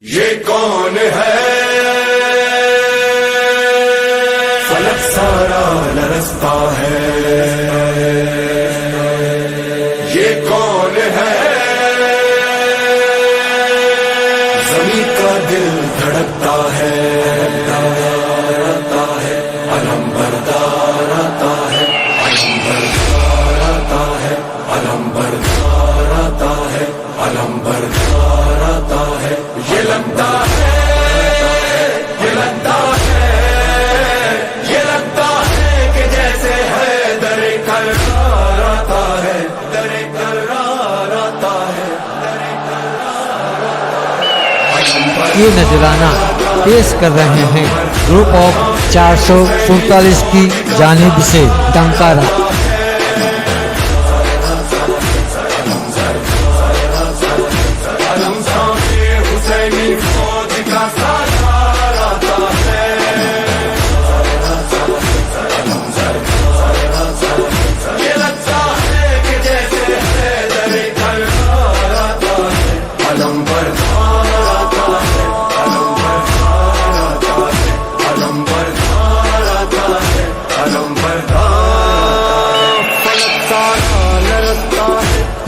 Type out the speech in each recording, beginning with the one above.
یہ کون ہے فلک سارا لرزتا ہے، یہ کون ہے زمین کا دل دھڑکتا ہے، علم بردار آتا ہے، علم بردار آتا ہے، علم بردار آتا ہے، علم بردار آتا ہے، یہ لگتا ہے، یہ لگتا ہے، یہ لگتا ہے کہ جیسے ہے در کرار آتا ہے، در کرار آتا ہے، در کرار آتا ہے۔ یہ نذرانہ پیش کر رہے ہیں گروپ آف 447 کی جانب سے ٹنکارا۔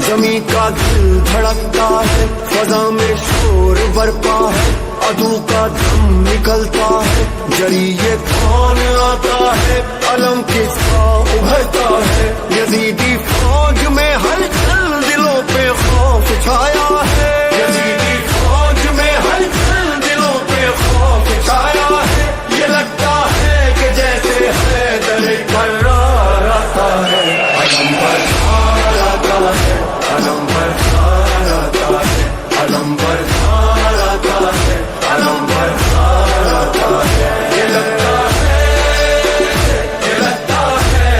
زمین کا دل دھڑکتا ہے، فضا میں شور برپا ہے، عدو کا دم نکلتا ہے، جری یہ کون آتا ہے، علم کس کا ابھرتا ہے، یزیدی فوج میں ہلچل دلوں پہ خوف چھایا ہے، یزیدی فوج میں ہلچل دلوں پہ خوف چھایا ہے، یہ لگتا ہے کہ جیسے ہے در کرار آتا ہے، علم بردار آتا ہے، علم بردار آتا ہے، علم بردار آتا ہے، علم بردار آتا ہے، یہ لگتا ہے، یہ لگتا ہے،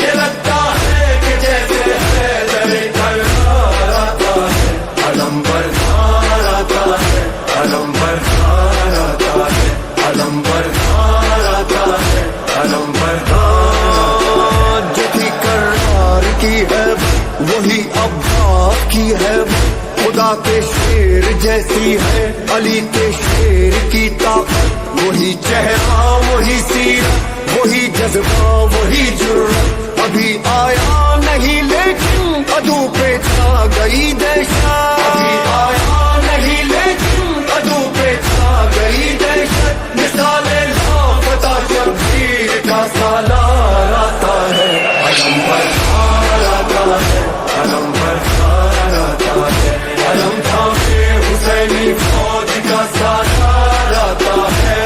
یہ لگتا ہے کہ جیسے ہے در کرار آتا ہے، علم بردار آتا ہے، علم بردار آتا ہے، علم بردار آتا ہے، علم بردار جو بھی کرار کی ہے وہی عباس کی ہے، خدا کے شیر جیسی ہے علی کے شیر کی طاقت، وہی چہرہ وہی سیرت وہی جذبہ وہی جرأت، ابھی آیا نہیں لیکن عدو پہ چھا گئی دہشت، ابھی آیا نہیں لیکن عدو پہ چھا گئی دہشت، مثال لاپتہ شبیر کا سالار آتا ہے، علم بردار آتا ہے، علم بردار آتا ہے، علم تھامے حسینی فوج کا سالار آتا ہے،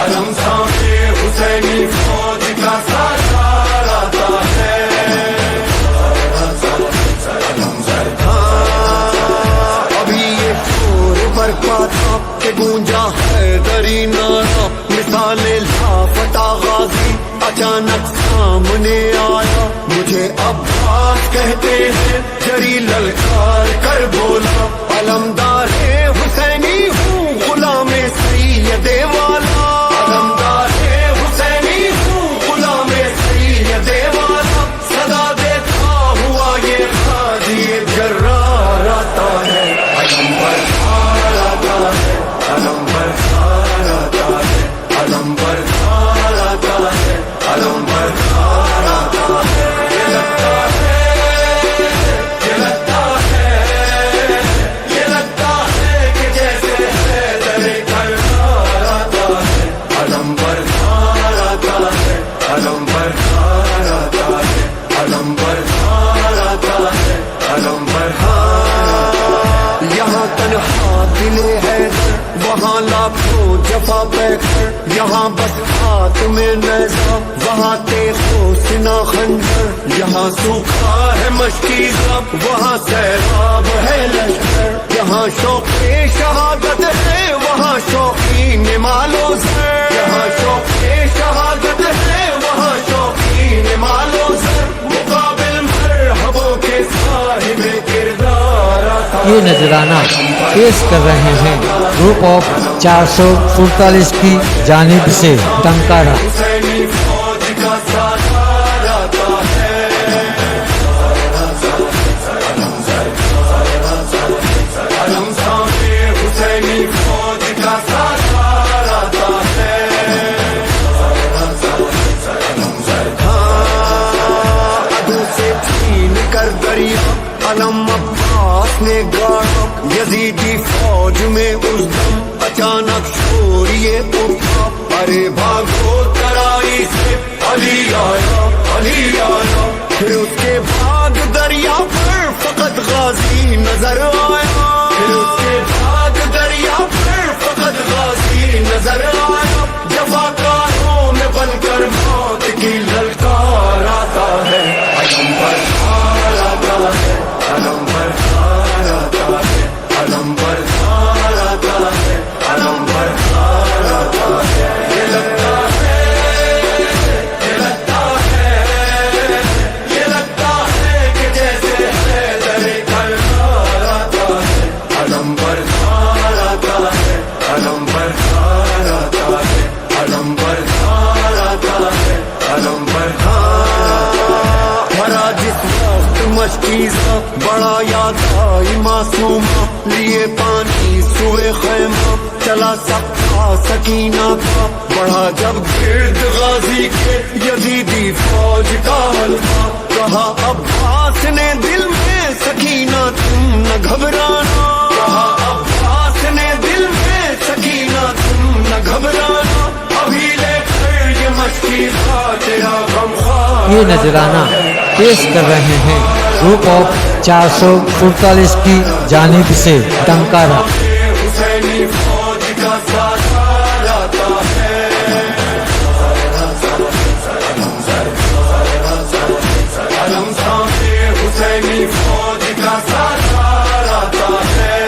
علم تھامے حسینی فوج کا سالار آتا ہے، ابھی یہ شور برپا تھا کہ گونجا حیدری نعرہ، مثال لاپتہ غازی اچانک سامنے آیا، مجھے عباس کہتے ہیں جری للکار کر بولا، علمدار حسینی ہوں غلام سید والا، علمدار حسینی ہوں غلام سید والا، صدا دیتا ہوا یہ غازی جرار آتا ہے، علم بردار آتا ہے، علم بردار آتا ہے، علم بردار آتا ہے، علم بردار آتا ہے، یہ لگتا ہے، یہ لگتا ہے، یہ لگتا ہے کہ جیسے ہے در کرار آتا ہے، علم بردار آتا ہے، علم بردار آتا ہے، علم بردار آتا ہے، علم بردار، یہاں تنہا دل ہے وہاں لاکھوں جفا پہ کر، یہاں بس ہاتھ میں نیزہ وہاں تیغ و سنا خنجر، یہاں سوکھا ہے مشکی زب وہاں سیلاب ہے لشکر، یہاں شوق شہادت ہے وہاں شوقین مالو زر، یہاں شوق شہادت ہے وہاں شوقین مالو زر، مقابل مرحبوں کے صاحب کردار آتا ہے۔ یہ نذرانہ پیش کر رہے ہیں گروپ آف 447 کی جانب سے ٹنکارا۔ حسینی فوج کا سالار آتا ہے، علم عباس نے گاڑا یزیدی فوج میں اس دم اچانک شور یہ اٹھا ارے بھاگو ترائی سے علی آیا علی آیا پھر اس کے بعد دریا پر فقط غازی نظر آیا پھر اس کے بعد دریا پر فقط غازی نظر آیا جفاکاروں میں بن کر موت کی للکار آتا ہے علم پر خار آتا ہے علم پر خار آتا ہے علم پر خار آتا ہے علم پر خار آتا ہے یہ لگتا ہے یہ لگتا ہے یہ لگتا ہے کہ جیسے حیدر کرار آتا ہے علم پر خار آتا ہے علم پر خار آتا ہے علم پر خار آتا ہے علم پر خار بھرا جس وقت مشکیزہ بڑا یاد آئی معصومہ لیے پانی سوئے خیمہ چلا سکتا سکینہ کا بڑھا جب گرد غازی کے یزیدی فوج کا حلقہ کہا عباس نے دل میں سکینہ تم نہ گھبرانا کہا عباس نے دل میں سکینہ تم نہ گھبرانا ابھی لے کر یہ مشکیزہ تیرا غمخوار یہ نذرانہ پیش کر رہے ہیں گروپ آف 447 کی جانب سے ٹنکارا حسینی فوج کا ساتھ آتا ہے علم سامنے حسینی فوج کا ساتھ آتا ہے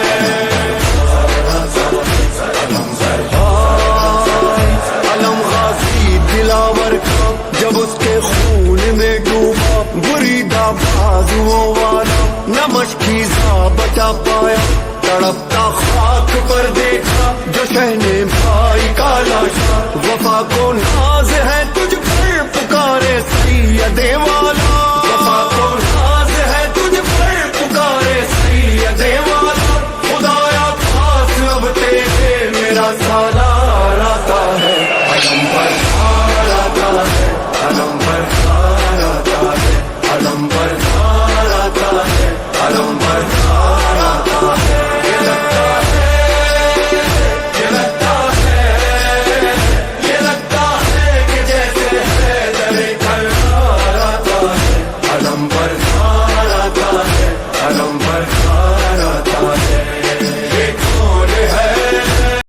علم غازی دلاور کا جب اس کے خون میں ڈوبا بریدہ بازوؤں والا نہ مشکیزہ بچا پایا تڑپتا خاک پر دیکھا جو شہنے بھائی کا لاشا وفا کو ناز ہے تجھ پر پکارے سید والا وفا کو ناز ہے تجھ پر پکارے سید والا خدایا پاس اب تیرے میرا سالار آتا ہے علم پر خار آتا ہے علم پر خار آتا ہے علم پر خار آتا ہے علم